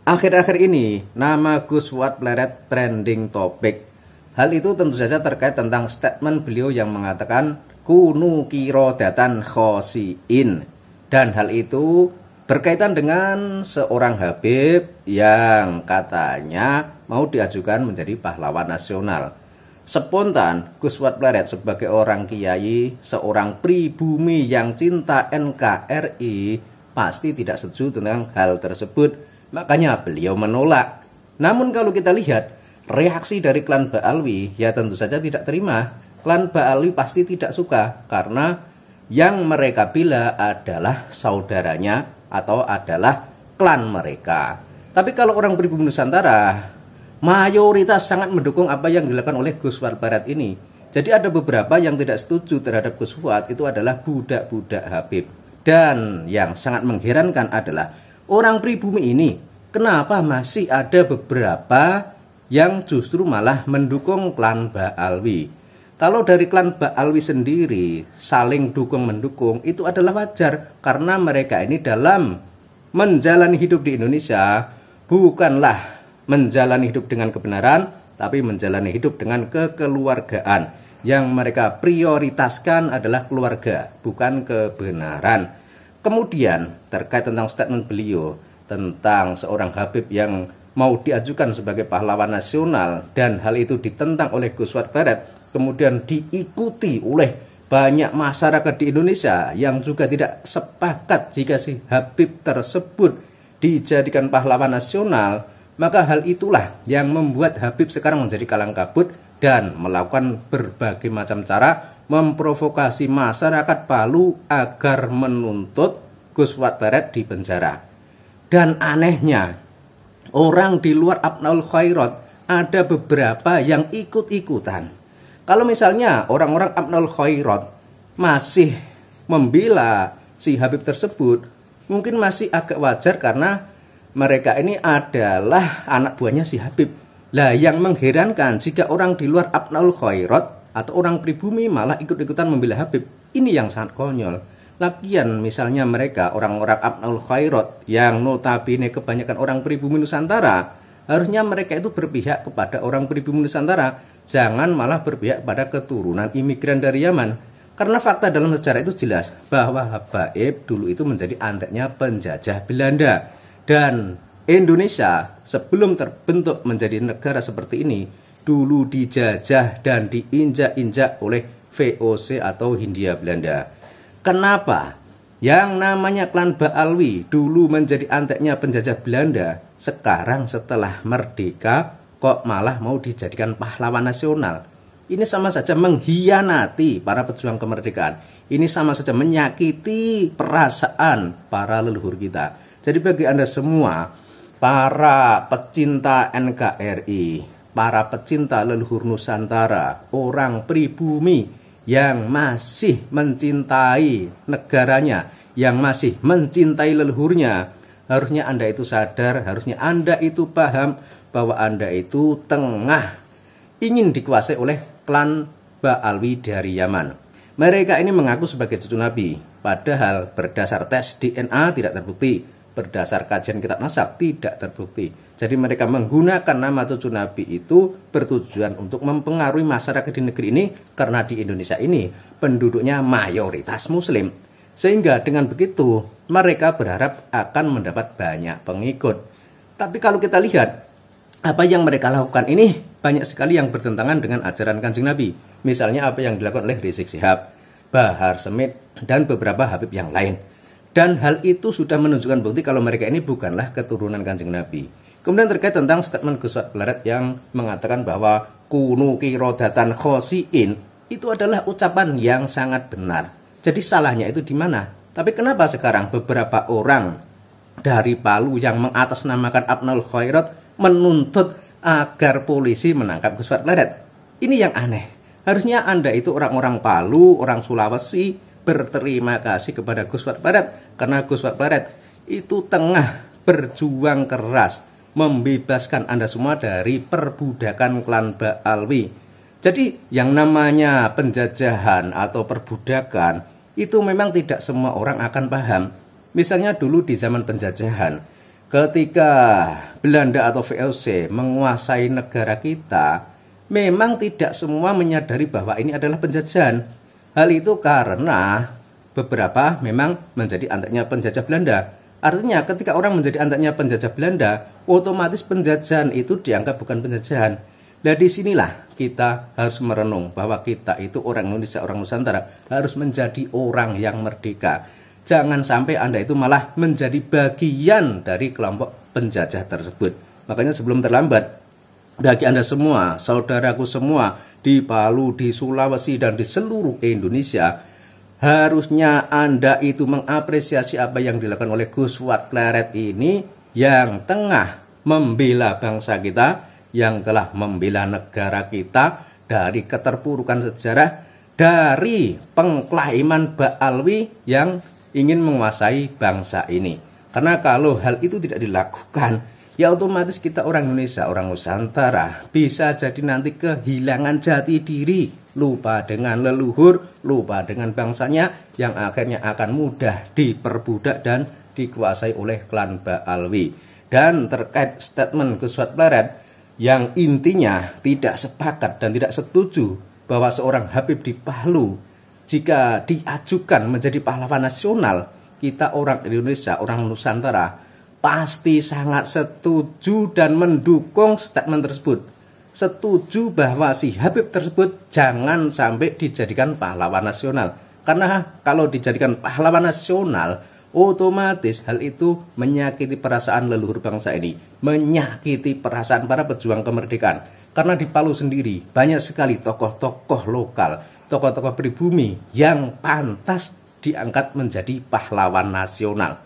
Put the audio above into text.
Akhir-akhir ini, nama Gus Fuad Pleret trending topik. Hal itu tentu saja terkait tentang statement beliau yang mengatakan kunu kirodatan khosiin. Dan hal itu berkaitan dengan seorang Habib yang katanya mau diajukan menjadi pahlawan nasional. Spontan, Gus Fuad Pleret sebagai orang kiai, seorang pribumi yang cinta NKRI, pasti tidak setuju tentang hal tersebut. Makanya beliau menolak. Namun kalau kita lihat reaksi dari klan Ba'alwi, ya tentu saja tidak terima. Klan Ba'alwi pasti tidak suka karena yang mereka bela adalah saudaranya atau adalah klan mereka. Tapi kalau orang pribumi Nusantara, mayoritas sangat mendukung apa yang dilakukan oleh Gus Fuad Pleret ini. Jadi ada beberapa yang tidak setuju terhadap Gus Fuad, itu adalah budak-budak Habib. Dan yang sangat mengherankan adalah orang pribumi ini, kenapa masih ada beberapa yang justru malah mendukung klan Ba'alwi? Kalau dari klan Ba'alwi sendiri saling dukung-mendukung, itu adalah wajar. Karena mereka ini dalam menjalani hidup di Indonesia, bukanlah menjalani hidup dengan kebenaran, tapi menjalani hidup dengan kekeluargaan. Yang mereka prioritaskan adalah keluarga, bukan kebenaran. Kemudian terkait tentang statement beliau tentang seorang Habib yang mau diajukan sebagai pahlawan nasional dan hal itu ditentang oleh Gus Fuad Pleret, kemudian diikuti oleh banyak masyarakat di Indonesia yang juga tidak sepakat jika si Habib tersebut dijadikan pahlawan nasional, maka hal itulah yang membuat Habib sekarang menjadi kalang kabut dan melakukan berbagai macam cara memprovokasi masyarakat Palu agar menuntut Gus Fuad Pleret di penjara. Dan anehnya, orang di luar Abnaul Khairat ada beberapa yang ikut-ikutan. Kalau misalnya orang-orang Abnaul Khairat masih membela si Habib tersebut, mungkin masih agak wajar karena mereka ini adalah anak buahnya si Habib. Lah yang mengherankan jika orang di luar Abnaul Khairat atau orang pribumi malah ikut-ikutan membela Habib. Ini yang sangat konyol. Lagian misalnya mereka orang-orang Abnaul Khairat yang notabene kebanyakan orang pribumi Nusantara, harusnya mereka itu berpihak kepada orang pribumi Nusantara, jangan malah berpihak pada keturunan imigran dari Yaman. Karena fakta dalam sejarah itu jelas bahwa Habaib dulu itu menjadi anteknya penjajah Belanda. Dan Indonesia sebelum terbentuk menjadi negara seperti ini, dulu dijajah dan diinjak-injak oleh VOC atau Hindia Belanda. Kenapa yang namanya klan Ba'alwi dulu menjadi anteknya penjajah Belanda, sekarang setelah merdeka kok malah mau dijadikan pahlawan nasional? Ini sama saja mengkhianati para pejuang kemerdekaan. Ini sama saja menyakiti perasaan para leluhur kita. Jadi bagi Anda semua, para pecinta NKRI, para pecinta leluhur Nusantara, orang pribumi yang masih mencintai negaranya, yang masih mencintai leluhurnya, harusnya Anda itu sadar, harusnya Anda itu paham bahwa Anda itu tengah ingin dikuasai oleh klan Ba'alwi dari Yaman. Mereka ini mengaku sebagai cucu Nabi, padahal berdasar tes DNA tidak terbukti. Berdasar kajian kitab nasab tidak terbukti. Jadi mereka menggunakan nama cucu Nabi itu bertujuan untuk mempengaruhi masyarakat di negeri ini, karena di Indonesia ini penduduknya mayoritas Muslim. Sehingga dengan begitu mereka berharap akan mendapat banyak pengikut. Tapi kalau kita lihat apa yang mereka lakukan ini banyak sekali yang bertentangan dengan ajaran Kanjeng Nabi. Misalnya apa yang dilakukan oleh Rizik Syihab, Bahar Smith, dan beberapa Habib yang lain. Dan hal itu sudah menunjukkan bukti kalau mereka ini bukanlah keturunan Kanjeng Nabi. Kemudian terkait tentang statement Gus Fuad Pleret yang mengatakan bahwa kunu kirodatan khosiin, itu adalah ucapan yang sangat benar. Jadi salahnya itu di mana? Tapi kenapa sekarang beberapa orang dari Palu yang mengatasnamakan Abnaul Khairat menuntut agar polisi menangkap Gus Fuad Pleret? Ini yang aneh. Harusnya Anda itu orang-orang Palu, orang Sulawesi, berterima kasih kepada Gus Fuad Pleret, karena Gus Fuad Pleret itu tengah berjuang keras membebaskan Anda semua dari perbudakan klan Ba'alwi. Jadi yang namanya penjajahan atau perbudakan itu memang tidak semua orang akan paham. Misalnya dulu di zaman penjajahan, ketika Belanda atau VOC menguasai negara kita, memang tidak semua menyadari bahwa ini adalah penjajahan. Hal itu karena beberapa memang menjadi anaknya penjajah Belanda. Artinya ketika orang menjadi anaknya penjajah Belanda, otomatis penjajahan itu dianggap bukan penjajahan. Nah, disinilah kita harus merenung bahwa kita itu orang Indonesia, orang Nusantara harus menjadi orang yang merdeka. Jangan sampai Anda itu malah menjadi bagian dari kelompok penjajah tersebut. Makanya sebelum terlambat, bagi Anda semua, saudaraku semua di Palu, di Sulawesi, dan di seluruh Indonesia, harusnya Anda itu mengapresiasi apa yang dilakukan oleh Gus Wat Pleret ini yang tengah membela bangsa kita, yang telah membela negara kita dari keterpurukan sejarah, dari pengklaiman Ba'alwi yang ingin menguasai bangsa ini. Karena kalau hal itu tidak dilakukan, ya otomatis kita orang Indonesia, orang Nusantara bisa jadi nanti kehilangan jati diri, lupa dengan leluhur, lupa dengan bangsanya, yang akhirnya akan mudah diperbudak dan dikuasai oleh klan Ba'alwi. Dan terkait statement Gus Wat Pleret yang intinya tidak sepakat dan tidak setuju bahwa seorang Habib di Palu jika diajukan menjadi pahlawan nasional, kita orang Indonesia, orang Nusantara pasti sangat setuju dan mendukung statement tersebut. Setuju bahwa si Habib tersebut jangan sampai dijadikan pahlawan nasional. Karena kalau dijadikan pahlawan nasional, otomatis hal itu menyakiti perasaan leluhur bangsa ini, menyakiti perasaan para pejuang kemerdekaan. Karena di Palu sendiri banyak sekali tokoh-tokoh lokal, tokoh-tokoh pribumi yang pantas diangkat menjadi pahlawan nasional.